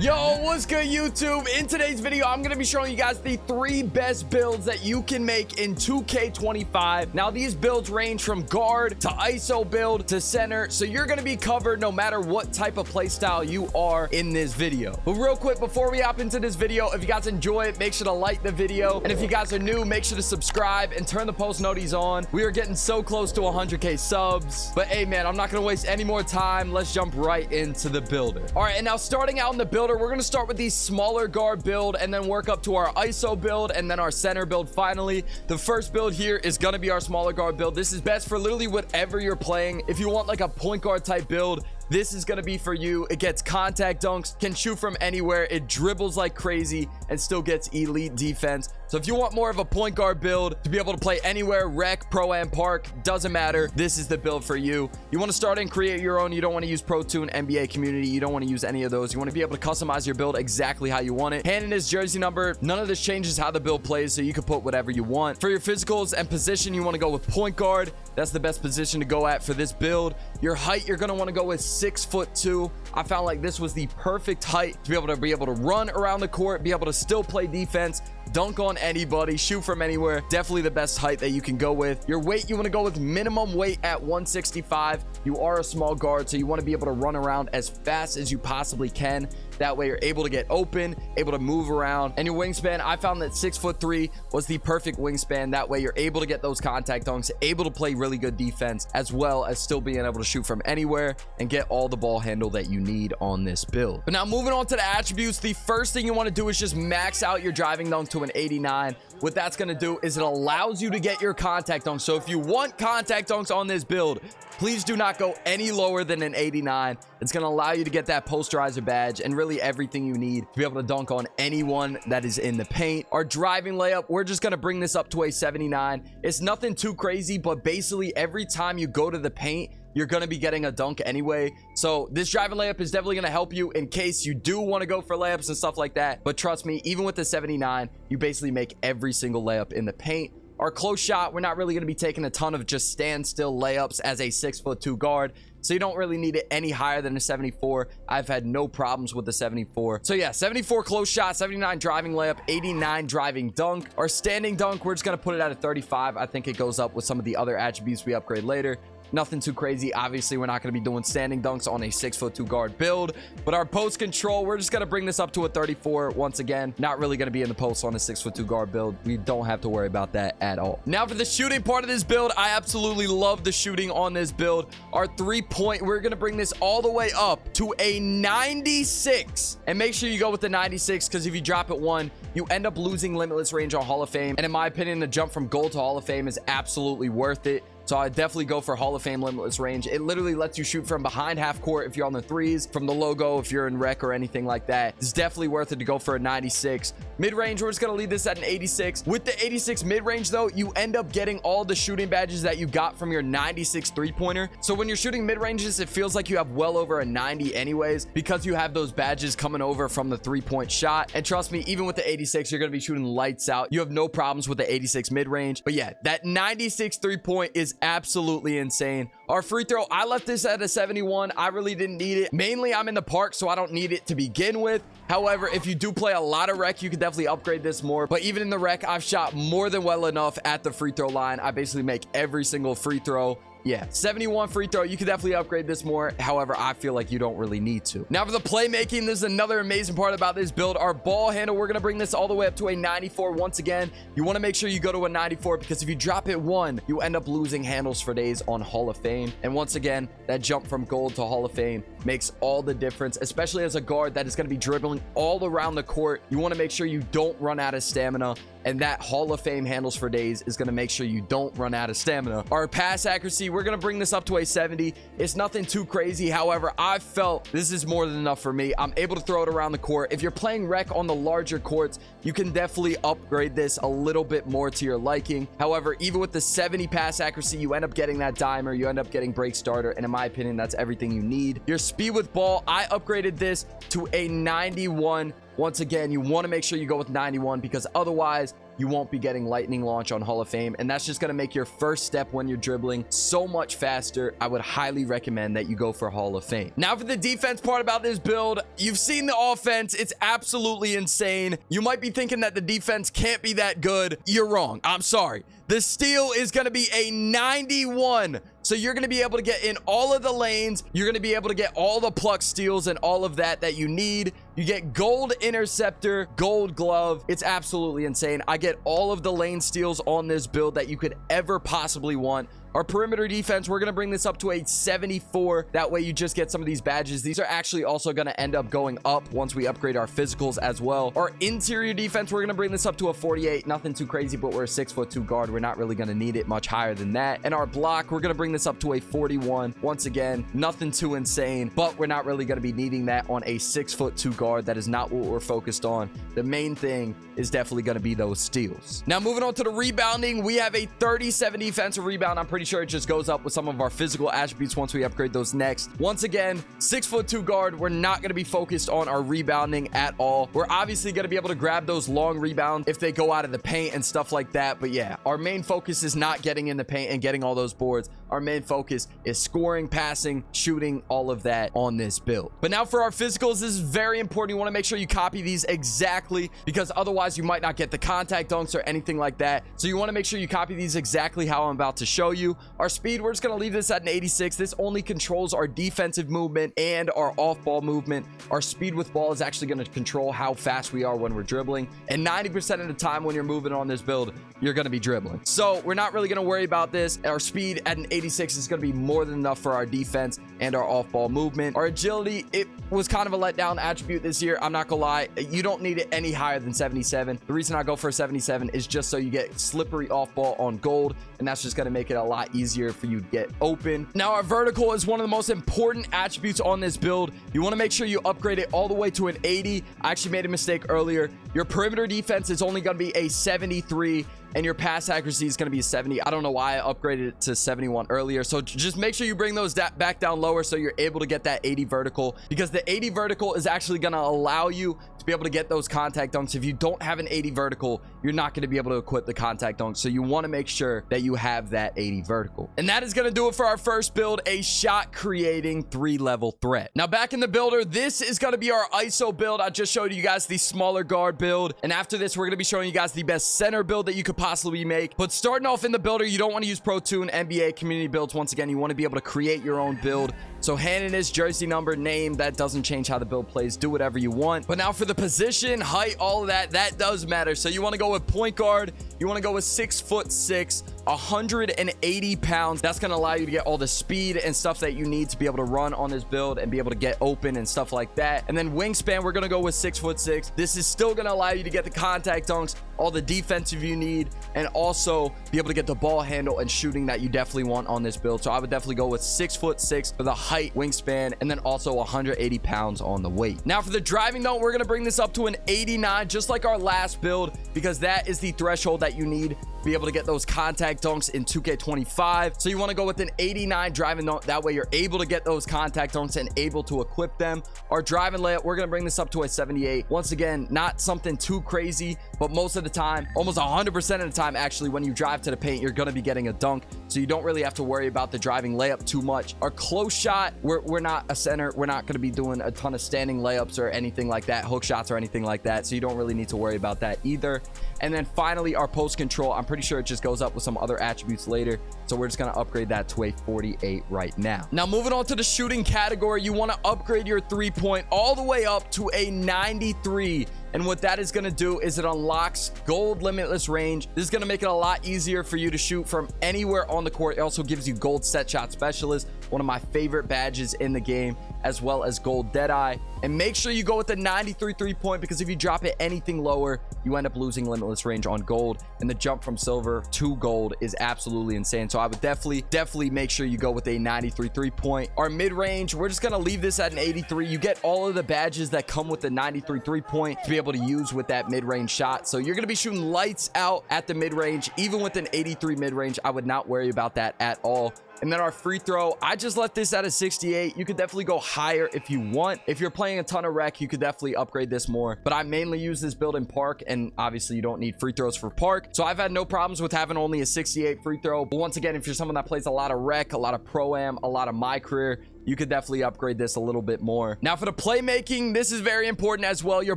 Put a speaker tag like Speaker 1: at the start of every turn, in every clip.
Speaker 1: Yo, what's good, YouTube? In today's video, I'm going to be showing you guys the 3 best builds that you can make in 2K25. Now, these builds range from guard to ISO build to center, so you're going to be covered no matter what type of playstyle you are in this video. But real quick, before we hop into this video, if you guys enjoy it, make sure to like the video. And if you guys are new, make sure to subscribe and turn the post noties on. We are getting so close to 100K subs. But hey, man, I'm not going to waste any more time. Let's jump right into the builder. All right, and now starting out in the builder, we're going to start with the smaller guard build and then work up to our ISO build and then our center build. Finally, the first build here is going to be our smaller guard build. This is best for literally whatever you're playing. If you want like a point guard type build, this is going to be for you. It gets contact dunks, can shoot from anywhere, it dribbles like crazy, and still gets elite defense. So if you want more of a point guard build to be able to play anywhere, rec, pro-am, park, doesn't matter, this is the build for you. You want to start and create your own. You don't want to use Pro Tune, NBA Community. You don't want to use any of those. You want to be able to customize your build exactly how you want it. Hand in his jersey number. None of this changes how the build plays, so you can put whatever you want. For your physicals and position, you want to go with point guard. That's the best position to go at for this build. Your height, you're going to want to go with 6'2". I found like this was the perfect height to be able to run around the court, be able to still play defense, dunk on anybody, shoot from anywhere. Definitely the best height that you can go with. Your weight, you want to go with minimum weight at 165. You are a small guard, so you want to be able to run around as fast as you possibly can. That way you're able to get open, able to move around. And your wingspan, I found that 6'3" was the perfect wingspan. That way you're able to get those contact dunks, able to play really good defense, as well as still being able to shoot from anywhere and get all the ball handle that you need on this build. But now moving on to the attributes, the first thing you want to do is just max out your driving dunk to an 89. What that's going to do is it allows you to get your contact dunks. So if you want contact dunks on this build, please do not go any lower than an 89. It's going to allow you to get that posterizer badge and really everything you need to be able to dunk on anyone that is in the paint. Our driving layup, we're just going to bring this up to a 79. It's nothing too crazy, but basically every time you go to the paint, you're going to be getting a dunk anyway. So this driving layup is definitely going to help you in case you do want to go for layups and stuff like that. But trust me, even with the 79, you basically make every single layup in the paint. Our close shot, we're not really going to be taking a ton of just standstill layups as a 6'2" guard. So you don't really need it any higher than a 74. I've had no problems with the 74. So yeah, 74 close shot, 79 driving layup, 89 driving dunk. Our standing dunk, we're just going to put it at a 35. I think it goes up with some of the other attributes we upgrade later. Nothing too crazy. Obviously, we're not going to be doing standing dunks on a 6'2" guard build, but our post control, we're just going to bring this up to a 34. Once again, not really going to be in the post on a 6'2" guard build. We don't have to worry about that at all. Now for the shooting part of this build, I absolutely love the shooting on this build. Our 3-point, we're going to bring this all the way up to a 96, and make sure you go with the 96, because if you drop it 1, you end up losing limitless range on Hall of Fame. And in my opinion, the jump from gold to Hall of Fame is absolutely worth it. So I definitely go for Hall of Fame limitless range. It literally lets you shoot from behind half court if you're on the threes, from the logo if you're in rec or anything like that. It's definitely worth it to go for a 96. Mid-range, we're just going to leave this at an 86. With the 86 mid-range, though, you end up getting all the shooting badges that you got from your 96 three-pointer. So when you're shooting mid-ranges, it feels like you have well over a 90 anyways, because you have those badges coming over from the three-point shot. And trust me, even with the 86, you're going to be shooting lights out. You have no problems with the 86 mid-range. But yeah, that 96 three-point is absolutely insane. Our free throw, I left this at a 71. I really didn't need it. Mainly, I'm in the park, so I don't need it to begin with. However, if you do play a lot of rec, you can definitely upgrade this more. But even in the rec, I've shot more than well enough at the free throw line. I basically make every single free throw. Yeah, 71 free throw. You could definitely upgrade this more. However, I feel like you don't really need to. Now for the playmaking, this is another amazing part about this build. Our ball handle, we're going to bring this all the way up to a 94. Once again, you want to make sure you go to a 94, because if you drop it 1, you end up losing handles for days on Hall of Fame. And once again, that jump from gold to Hall of Fame makes all the difference, especially as a guard that is going to be dribbling all around the court. You want to make sure you don't run out of stamina. And that Hall of Fame handles for days is going to make sure you don't run out of stamina. Our pass accuracy, we're going to bring this up to a 70. It's nothing too crazy. However, I felt this is more than enough for me. I'm able to throw it around the court. If you're playing rec on the larger courts, you can definitely upgrade this a little bit more to your liking. However, even with the 70 pass accuracy, you end up getting that dimer. You end up getting break starter. And in my opinion, that's everything you need. Your speed with ball, I upgraded this to a 91. Once again, you want to make sure you go with 91, because otherwise you won't be getting lightning launch on Hall of Fame, and that's just going to make your first step when you're dribbling so much faster. I would highly recommend that you go for Hall of Fame. Now for the defense part about this build, you've seen the offense. It's absolutely insane. You might be thinking that the defense can't be that good. You're wrong. I'm sorry. The steal is going to be a 91. So you're going to be able to get in all of the lanes. You're going to be able to get all the pluck steals and all of that you need. You get gold interceptor, gold glove. It's absolutely insane. I get all of the lane steals on this build that you could ever possibly want. Our perimeter defense, we're going to bring this up to a 74. That way you just get some of these badges. These are actually also going to end up going up once we upgrade our physicals as well. Our interior defense, we're going to bring this up to a 48. Nothing too crazy, but we're a 6'2" guard. We're not really going to need it much higher than that. And our block, we're going to bring this up to a 41. Once again, nothing too insane, but we're not really going to be needing that on a 6'2" guard. That is not what we're focused on. The main thing is definitely going to be those steals. Now moving on to the rebounding, we have a 37 defensive rebound. I'm pretty sure it just goes up with some of our physical attributes once we upgrade those next. Once again, 6'2" guard. We're not going to be focused on our rebounding at all. We're obviously going to be able to grab those long rebounds if they go out of the paint and stuff like that. But yeah, our main focus is not getting in the paint and getting all those boards. Our main focus is scoring, passing, shooting, all of that on this build. But now for our physicals, this is very important. You want to make sure you copy these exactly, because otherwise you might not get the contact dunks or anything like that. So you want to make sure you copy these exactly how I'm about to show you. Our speed, we're just going to leave this at an 86. This only controls our defensive movement and our off-ball movement. Our speed with ball is actually going to control how fast we are when we're dribbling. And 90% of the time when you're moving on this build, you're going to be dribbling. So we're not really going to worry about this. Our speed at an 86 is going to be more than enough for our defense and our off-ball movement. Our agility, it was kind of a letdown attribute this year. I'm not gonna lie. You don't need it any higher than 77. The reason I go for 77 is just so you get slippery off-ball on gold, and that's just going to make it a lot easier for you to get open. Now, our vertical is one of the most important attributes on this build. You want to make sure you upgrade it all the way to an 80. I actually made a mistake earlier. Your perimeter defense is only going to be a 73. And your pass accuracy is going to be a 70. I don't know why I upgraded it to 71 earlier. So just make sure you bring those back down lower so you're able to get that 80 vertical, because the 80 vertical is actually going to allow you to be able to get those contact dunks. If you don't have an 80 vertical, you're not going to be able to equip the contact dunks. So you want to make sure that you have that 80 vertical. And that is going to do it for our first build, a shot creating 3-level threat. Now back in the builder, this is going to be our ISO build. I just showed you guys the smaller guard build. And after this, we're going to be showing you guys the best center build that you could possibly make. But starting off in the builder, you don't want to use Pro Tune, NBA community builds. Once again, you want to be able to create your own build. So handedness, jersey number, name, that doesn't change how the build plays. Do whatever you want. But now for the position, height, all of that does matter. So you want to go with point guard. You want to go with 6'6", 180 pounds. That's going to allow you to get all the speed and stuff that you need to be able to run on this build and be able to get open and stuff like that. And then wingspan, we're going to go with 6'6". This is still going to allow you to get the contact dunks, all the defensive you need, and also be able to get the ball handle and shooting that you definitely want on this build. So I would definitely go with 6'6" for the height, wingspan, and then also 180 pounds on the weight. Now for the driving though, we're going to bring this up to an 89, just like our last build, because that is the threshold that you need to be able to get those contact dunks in 2K25. So you want to go with an 89 driving dunk. That way you're able to get those contact dunks and able to equip them. Our driving layup, we're going to bring this up to a 78. Once again, not something too crazy, but most of the time, almost 100% of the time actually, when you drive to the paint, you're going to be getting a dunk. So you don't really have to worry about the driving layup too much. Our close shot, we're not a center. We're not going to be doing a ton of standing layups or anything like that, hook shots or anything like that. So you don't really need to worry about that either. And then finally, our post control, I'm pretty sure it just goes up with some other attributes later. So we're just going to upgrade that to a 48 right now. Now moving on to the shooting category, you want to upgrade your 3-point all the way up to a 93. And what that is going to do is it unlocks gold limitless range. This is going to make it a lot easier for you to shoot from anywhere on the court. It also gives you gold set shot specialist, one of my favorite badges in the game, as well as gold deadeye. And make sure you go with the 93 3-point, because if you drop it anything lower, you end up losing limitless range on gold. And the jump from silver to gold is absolutely insane. So I would definitely make sure you go with a 93 3-point. Our mid-range, we're just going to leave this at an 83. You get all of the badges that come with the 93 3-point to be able to use with that mid-range shot. So you're going to be shooting lights out at the mid-range. Even with an 83 mid-range, I would not worry about that at all. And then our free throw, I just left this at a 68. You could definitely go higher if you want. If you're playing a ton of rec, you could definitely upgrade this more. But I mainly use this build in park, and obviously you don't need free throws for park. So I've had no problems with having only a 68 free throw. But once again, if you're someone that plays a lot of rec, a lot of pro-am, a lot of my career, you could definitely upgrade this a little bit more. Now for the playmaking, this is very important as well. Your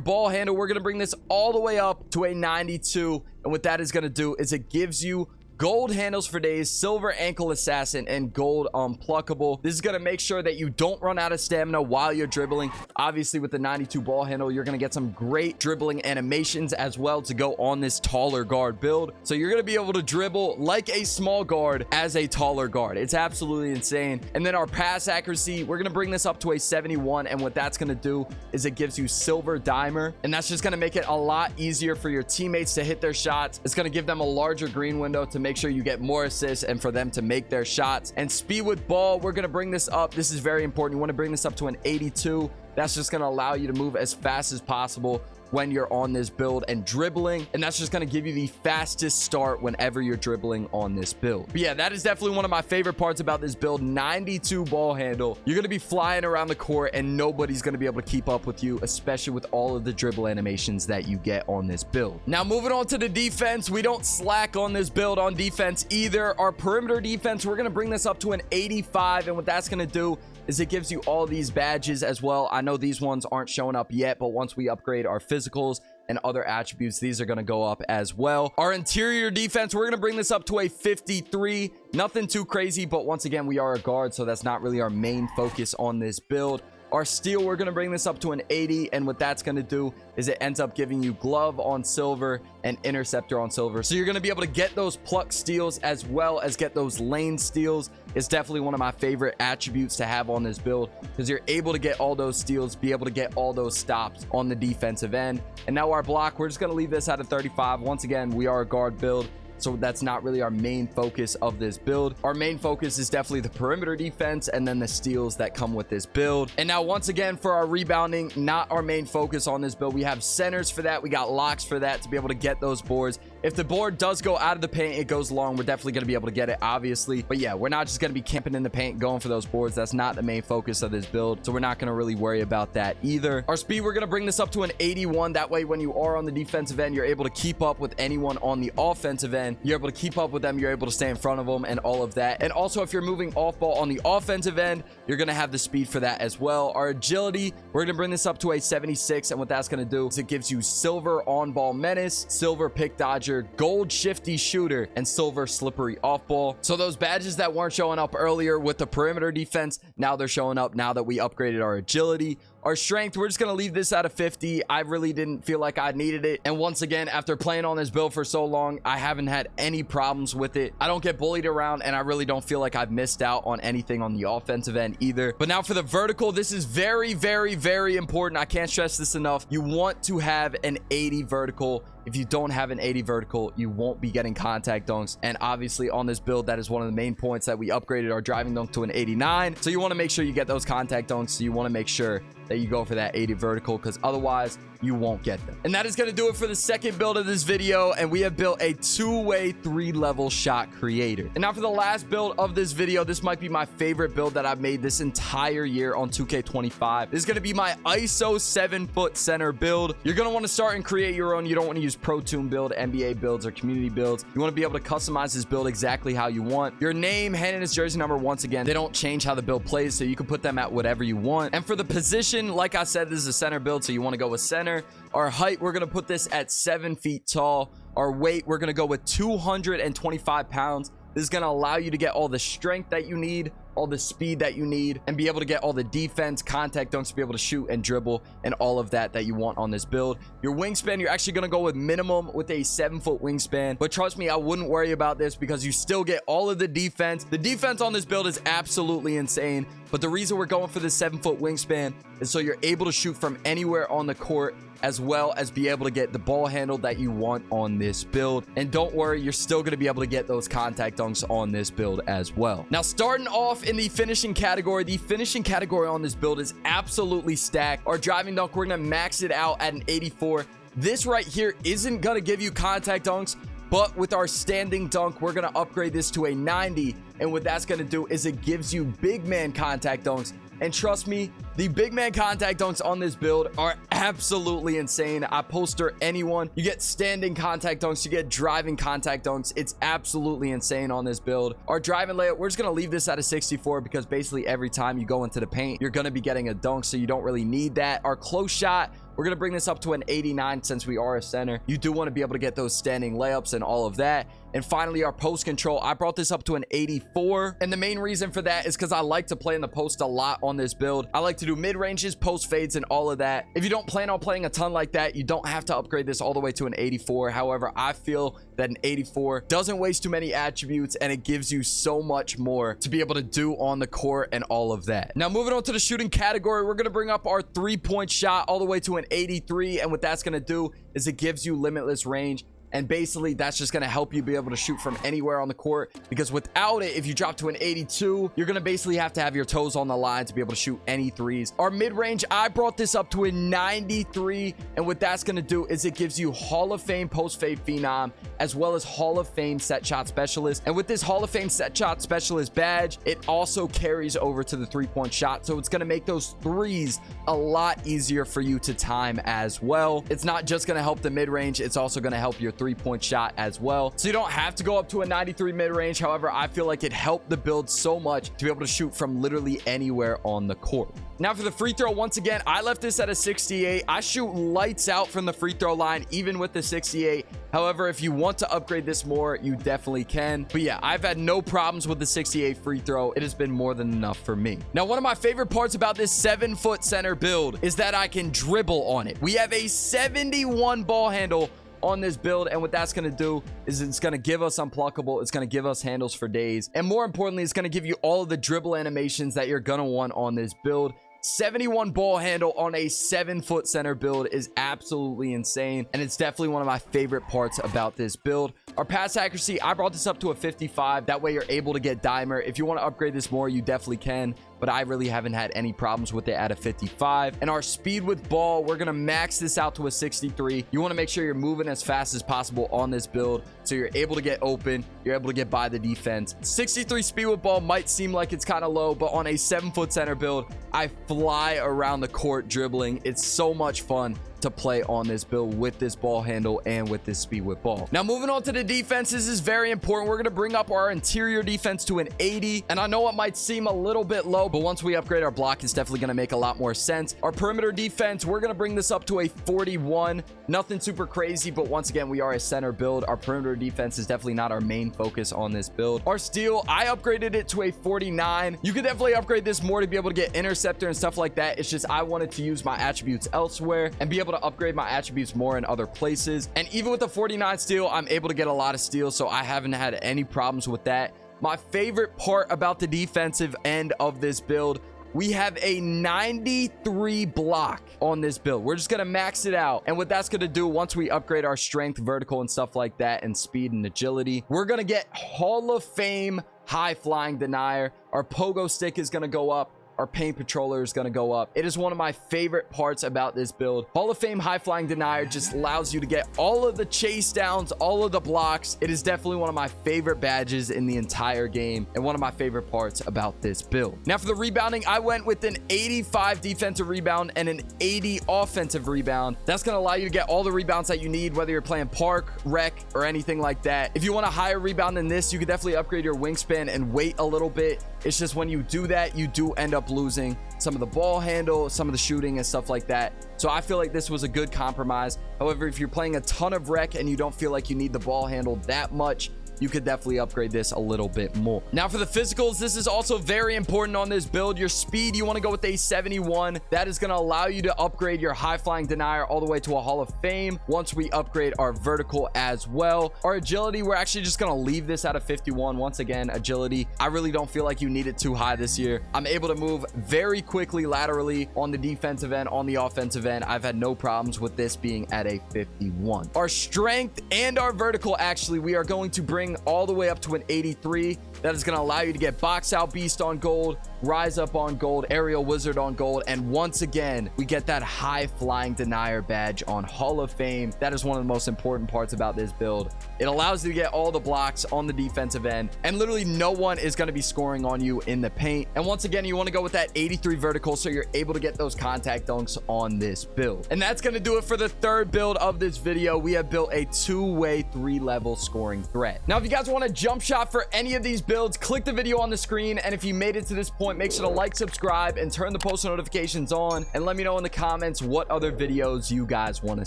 Speaker 1: ball handle, we're going to bring this all the way up to a 92. And what that is going to do is it gives you gold handles for days, silver ankle assassin, and gold unpluckable. This is going to make sure that you don't run out of stamina while you're dribbling. Obviously with the 92 ball handle, you're going to get some great dribbling animations as well to go on this taller guard build. So you're going to be able to dribble like a small guard as a taller guard. It's absolutely insane. And then our pass accuracy, we're going to bring this up to a 71. And what that's going to do is it gives you silver dimer, and that's just going to make it a lot easier for your teammates to hit their shots. It's going to give them a larger green window to make sure you get more assists and for them to make their shots. And speed with ball, we're going to bring this up. This is very important. You want to bring this up to an 82. That's just going to allow you to move as fast as possible when you're on this build and dribbling, and that's just going to give you the fastest start whenever you're dribbling on this build. But yeah, that is definitely one of my favorite parts about this build. 92 ball handle. You're going to be flying around the court and nobody's going to be able to keep up with you, especially with all of the dribble animations that you get on this build. Now moving on to the defense, we don't slack on this build on defense either. Our perimeter defense, we're going to bring this up to an 85, and what that's going to do is it gives you all these badges as well. I know these ones aren't showing up yet, but once we upgrade our physicals and other attributes, these are going to go up as well. Our interior defense, we're going to bring this up to a 53. Nothing too crazy, but once again, we are a guard, so that's not really our main focus on this build. Our steal, we're going to bring this up to an 80, and what that's going to do is it ends up giving you glove on silver and interceptor on silver. So you're going to be able to get those pluck steals as well as get those lane steals. It's definitely one of my favorite attributes to have on this build because you're able to get all those steals, be able to get all those stops on the defensive end. And now our block, we're just going to leave this at a 35. Once again, we are a guard build, so that's not really our main focus of this build. Our main focus is definitely the perimeter defense and then the steals that come with this build. And now once again, for our rebounding, not our main focus on this build. We have centers for that. We got locks for that to be able to get those boards. If the board does go out of the paint, it goes long, we're definitely going to be able to get it, obviously. But yeah, we're not just going to be camping in the paint going for those boards. That's not the main focus of this build, so we're not going to really worry about that either. Our speed, we're going to bring this up to an 81. That way, when you are on the defensive end, you're able to keep up with anyone on the offensive end. You're able to keep up with them. You're able to stay in front of them and all of that. And also, if you're moving off ball on the offensive end, you're going to have the speed for that as well. Our agility, we're going to bring this up to a 76. And what that's going to do is it gives you silver on ball menace, silver pick dodger, gold shifty shooter, and silver slippery off ball. So those badges that weren't showing up earlier with the perimeter defense, now they're showing up now that we upgraded our agility. Our strength, we're just going to leave this at a 50. I really didn't feel like I needed it. And once again, after playing on this build for so long, I haven't had any problems with it. I don't get bullied around, and I really don't feel like I've missed out on anything on the offensive end either. But now for the vertical, this is very, very, very important. I can't stress this enough. You want to have an 80 vertical. If you don't have an 80 vertical, you won't be getting contact dunks. And obviously on this build, that is one of the main points that we upgraded our driving dunk to an 89. So you want to make sure you get those contact dunks. So you want to make sure that you go for that 80 vertical, because otherwise you won't get them. And that is going to do it for the second build of this video. And we have built a two-way 3-level shot creator. And now for the last build of this video, this might be my favorite build that I've made this entire year on 2K25. This is going to be my ISO 7-foot center build. You're going to want to start and create your own. You don't want to use Pro Toon build, NBA builds, or community builds. You want to be able to customize this build exactly how you want. Your name, hand, and his jersey number, once again, they don't change how the build plays, so you can put them at whatever you want. And for the position, like I said, this is a center build, so you want to go with center. Our height, we're going to put this at 7 feet tall. Our weight, we're going to go with 225 pounds. This is going to allow you to get all the strength that you need, all the speed that you need, and be able to get all the defense, contact dunks, to be able to shoot and dribble and all of that you want on this build. Your wingspan, you're actually going to go with minimum with a 7-foot wingspan. But trust me, I wouldn't worry about this because you still get all of the defense. The defense on this build is absolutely insane. But the reason we're going for the 7-foot wingspan is so you're able to shoot from anywhere on the court, as well as be able to get the ball handle that you want on this build. And don't worry, you're still going to be able to get those contact dunks on this build as well. Now, starting off in the finishing category, the finishing category on this build is absolutely stacked. Our driving dunk, we're going to max it out at an 84. This right here isn't going to give you contact dunks, But with our standing dunk, we're going to upgrade this to a 90. And what that's going to do is it gives you big man contact dunks. And trust me, the big man contact dunks on this build are absolutely insane. I poster anyone. You get standing contact dunks. You get driving contact dunks. It's absolutely insane on this build. Our driving layup, we're just going to leave this at a 64 because basically every time you go into the paint, you're going to be getting a dunk. So you don't really need that. Our close shot, we're going to bring this up to an 89 since we are a center. You do want to be able to get those standing layups and all of that. And finally, our post control, I brought this up to an 84. And the main reason for that is because I like to play in the post a lot on this build. I like to do mid ranges, post fades, and all of that. If you don't plan on playing a ton like that, you don't have to upgrade this all the way to an 84. However, I feel that an 84 doesn't waste too many attributes and it gives you so much more to be able to do on the court and all of that. Now, moving on to the shooting category, we're going to bring up our 3-point shot all the way to an 83. And what that's going to do is it gives you limitless range. And basically, that's just going to help you be able to shoot from anywhere on the court. Because without it, if you drop to an 82, you're going to basically have to have your toes on the line to be able to shoot any threes. Our mid-range, I brought this up to a 93. And what that's going to do is it gives you Hall of Fame post-fade phenom, as well as Hall of Fame set shot specialist. And with this Hall of Fame set shot specialist badge, it also carries over to the 3-point shot. So it's going to make those threes a lot easier for you to time as well. It's not just going to help the mid-range. It's also going to help your 3-point shot as well. So you don't have to go up to a 93 mid-range. However, I feel like it helped the build so much to be able to shoot from literally anywhere on the court. Now for the free throw, once again, I left this at a 68. I shoot lights out from the free throw line, even with the 68. However, if you want to upgrade this more, you definitely can. But yeah, I've had no problems with the 68 free throw. It has been more than enough for me. Now, one of my favorite parts about this 7-foot center build is that I can dribble on it. We have a 71 ball handle on this build, and what that's going to do is it's going to give us unpluckable, it's going to give us handles for days, and more importantly, it's going to give you all of the dribble animations that you're going to want on this build. 71 ball handle on a 7-foot center build is absolutely insane, and it's definitely one of my favorite parts about this build. Our pass accuracy, I brought this up to a 55. That way you're able to get dimer. If you want to upgrade this more, you definitely can, but I really haven't had any problems with it at a 55. And our speed with ball, we're going to max this out to a 63. You want to make sure you're moving as fast as possible on this build so you're able to get open, you're able to get by the defense. 63 speed with ball might seem like it's kind of low, but on a 7-foot center build, I fly around the court dribbling. It's so much fun to play on this build with this ball handle and with this speed with ball. Now, moving on to the defense, this is very important. We're going to bring up our interior defense to an 80. And I know it might seem a little bit low, but once we upgrade our block, it's definitely going to make a lot more sense. Our perimeter defense, we're going to bring this up to a 41. Nothing super crazy, but once again, we are a center build. Our perimeter defense is definitely not our main focus on this build. Our steal, I upgraded it to a 49. You could definitely upgrade this more to be able to get interceptor and stuff like that. It's just I wanted to use my attributes elsewhere and be able to upgrade my attributes more in other places. And even with the 49 steal, I'm able to get a lot of steals, so I haven't had any problems with that. My favorite part about the defensive end of this build, we have a 93 block on this build. We're just going to max it out. And what that's going to do once we upgrade our strength, vertical, and stuff like that, and speed and agility, we're going to get Hall of Fame high flying denier. Our pogo stick is going to go up. Our paint patroller is going to go up. It is one of my favorite parts about this build. Hall of Fame high flying denier just allows you to get all of the chase downs, all of the blocks. It is definitely one of my favorite badges in the entire game and one of my favorite parts about this build. Now for the rebounding, I went with an 85 defensive rebound and an 80 offensive rebound. That's going to allow you to get all the rebounds that you need, whether you're playing park, rec, or anything like that. If you want a higher rebound than this, you could definitely upgrade your wingspan and wait a little bit. It's just when you do that, you do end up losing some of the ball handle, some of the shooting and stuff like that. So I feel like this was a good compromise. However, if you're playing a ton of rec and you don't feel like you need the ball handle that much, you could definitely upgrade this a little bit more. Now for the physicals, this is also very important on this build. Your speed, you want to go with a 71. That is going to allow you to upgrade your high flying denier all the way to a Hall of Fame once we upgrade our vertical as well. Our agility, we're actually just going to leave this at a 51. Once again, agility, I really don't feel like you need it too high this year. I'm able to move very quickly laterally on the defensive end, on the offensive end. I've had no problems with this being at a 51. Our strength and our vertical, actually, we are going to bring scoring all the way up to an 83. That is going to allow you to get box out beast on gold, rise up on gold, aerial wizard on gold, and once again we get that high flying denier badge on Hall of Fame. That is one of the most important parts about this build. It allows you to get all the blocks on the defensive end, and literally no one is going to be scoring on you in the paint. And once again, you want to go with that 83 vertical so you're able to get those contact dunks on this build. And that's going to do it for the third build of this video. We have built a two-way 3-level scoring threat. Now if you guys want a jump shot for any of these builds, click the video on the screen, and if you made it to this point, make sure to like, subscribe, and turn the post notifications on, and let me know in the comments what other videos you guys want to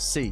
Speaker 1: see.